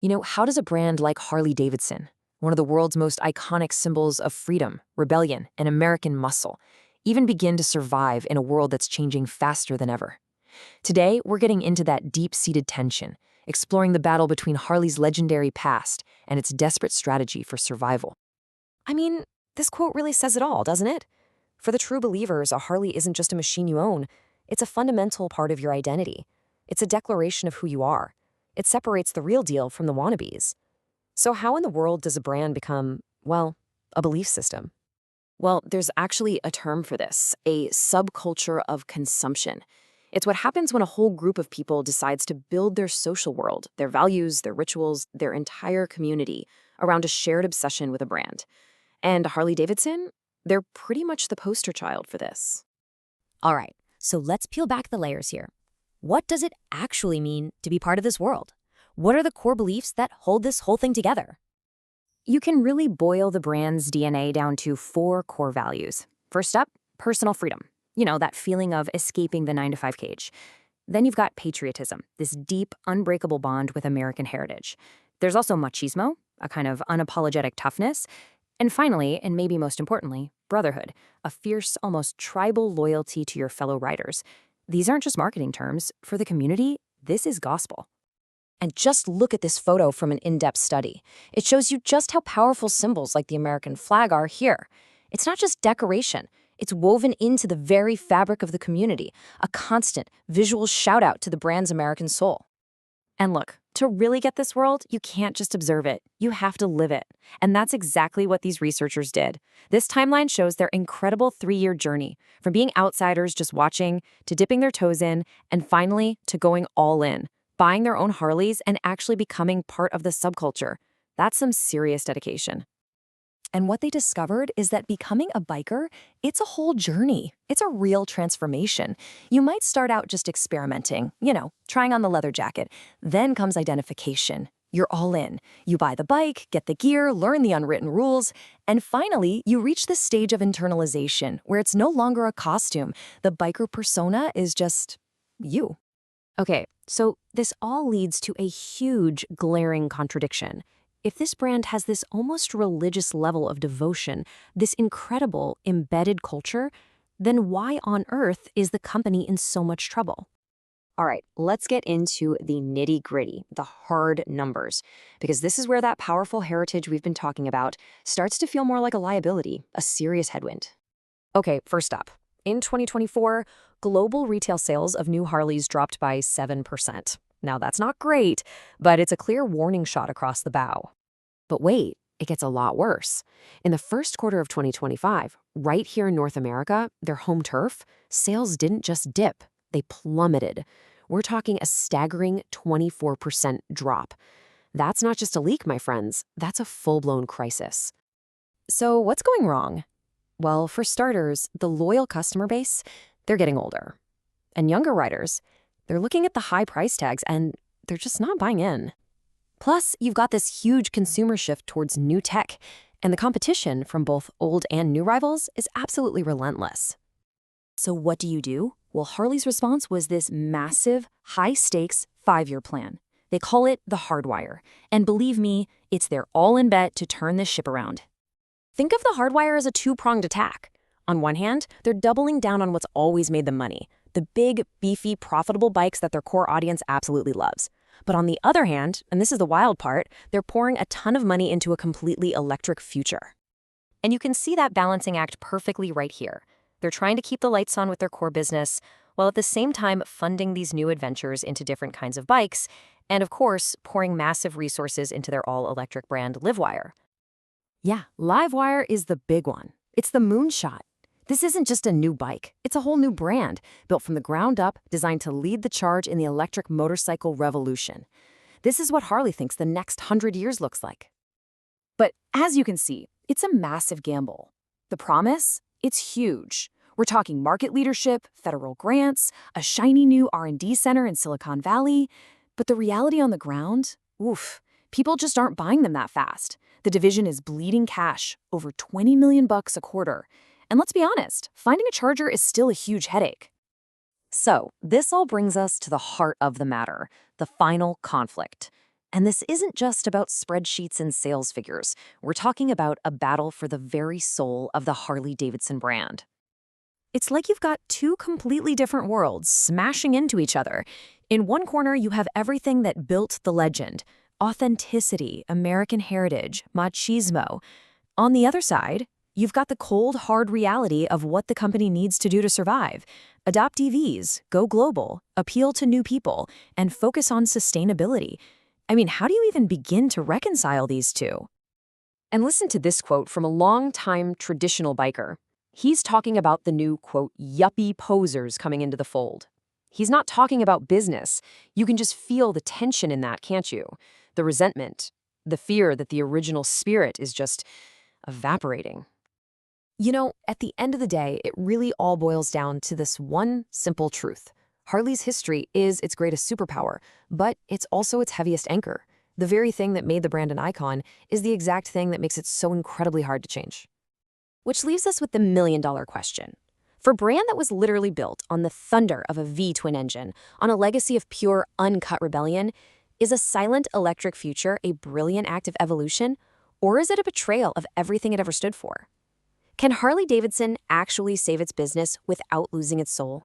How does a brand like Harley-Davidson, one of the world's most iconic symbols of freedom, rebellion, and American muscle, even begin to survive in a world that's changing faster than ever? Today, we're getting into that deep-seated tension, exploring the battle between Harley's legendary past and its desperate strategy for survival. I mean, this quote really says it all, doesn't it? For the true believers, a Harley isn't just a machine you own. It's a fundamental part of your identity. It's a declaration of who you are. It separates the real deal from the wannabes. So how in the world does a brand become, well, a belief system? Well, there's actually a term for this, a subculture of consumption. It's what happens when a whole group of people decides to build their social world, their values, their rituals, their entire community around a shared obsession with a brand. And Harley-Davidson, they're pretty much the poster child for this. All right, so let's peel back the layers here. What does it actually mean to be part of this world? What are the core beliefs that hold this whole thing together? You can really boil the brand's DNA down to 4 core values. First up, personal freedom. That feeling of escaping the 9-to-5 cage. Then you've got patriotism, this deep, unbreakable bond with American heritage. There's also machismo, a kind of unapologetic toughness. And finally, and maybe most importantly, brotherhood, a fierce, almost tribal loyalty to your fellow riders. These aren't just marketing terms. For the community, this is gospel. And just look at this photo from an in-depth study. It shows you just how powerful symbols like the American flag are here. It's not just decoration. It's woven into the very fabric of the community, a constant visual shout-out to the brand's American soul. And look, to really get this world, you can't just observe it. You have to live it. And that's exactly what these researchers did. This timeline shows their incredible 3-year journey, from being outsiders just watching, to dipping their toes in, and finally to going all in, buying their own Harleys and actually becoming part of the subculture. That's some serious dedication. And what they discovered is that becoming a biker, it's a whole journey. It's a real transformation. You might start out just experimenting, trying on the leather jacket. Then comes identification. You're all in. You buy the bike, get the gear, learn the unwritten rules, and finally, you reach the stage of internalization, where it's no longer a costume. The biker persona is just you. Okay, so this all leads to a huge, glaring contradiction. If this brand has this almost religious level of devotion, this incredible embedded culture, then why on earth is the company in so much trouble? All right, let's get into the nitty-gritty, the hard numbers, because this is where that powerful heritage we've been talking about starts to feel more like a liability, a serious headwind. Okay, first up, in 2024, global retail sales of new Harleys dropped by 7%. Now, that's not great, but it's a clear warning shot across the bow. But wait, it gets a lot worse. In the first quarter of 2025, right here in North America, their home turf, sales didn't just dip, they plummeted. We're talking a staggering 24% drop. That's not just a leak, my friends. That's a full-blown crisis. So what's going wrong? Well, for starters, the loyal customer base, they're getting older. And younger riders, they're looking at the high price tags and they're just not buying in. Plus, you've got this huge consumer shift towards new tech, and the competition from both old and new rivals is absolutely relentless. So what do? Well, Harley's response was this massive, high-stakes 5-year plan. They call it the Hardwire, and believe me, it's their all-in bet to turn this ship around. Think of the Hardwire as a 2-pronged attack. On one hand, they're doubling down on what's always made them money, the big, beefy, profitable bikes that their core audience absolutely loves. But on the other hand, and this is the wild part, they're pouring a ton of money into a completely electric future. And you can see that balancing act perfectly right here. They're trying to keep the lights on with their core business, while at the same time funding these new adventures into different kinds of bikes, and of course, pouring massive resources into their all-electric brand Livewire. Yeah, Livewire is the big one. It's the moonshot. This isn't just a new bike. It's a whole new brand, built from the ground up, designed to lead the charge in the electric motorcycle revolution. This is what Harley thinks the next 100 years looks like. But as you can see, it's a massive gamble. The promise? It's huge. We're talking market leadership, federal grants, a shiny new R&D center in Silicon Valley. But the reality on the ground? Oof, people just aren't buying them that fast. The division is bleeding cash, over $20 million a quarter. And let's be honest, finding a charger is still a huge headache. So, this all brings us to the heart of the matter, the final conflict. And this isn't just about spreadsheets and sales figures. We're talking about a battle for the very soul of the Harley-Davidson brand. It's like you've got two completely different worlds smashing into each other. In one corner, you have everything that built the legend: authenticity, American heritage, machismo. On the other side, you've got the cold, hard reality of what the company needs to do to survive: adopt EVs, go global, appeal to new people, and focus on sustainability. I mean, how do you even begin to reconcile these two? And listen to this quote from a longtime traditional biker. He's talking about the new, quote, yuppie posers coming into the fold. He's not talking about business. You can just feel the tension in that, can't you? The resentment, the fear that the original spirit is just evaporating. You know, at the end of the day, it really all boils down to this one simple truth. Harley's history is its greatest superpower, but it's also its heaviest anchor. The very thing that made the brand an icon is the exact thing that makes it so incredibly hard to change. Which leaves us with the million-dollar question. For a brand that was literally built on the thunder of a V-twin engine, on a legacy of pure, uncut rebellion, is a silent electric future a brilliant act of evolution, or is it a betrayal of everything it ever stood for? Can Harley-Davidson actually save its business without losing its soul?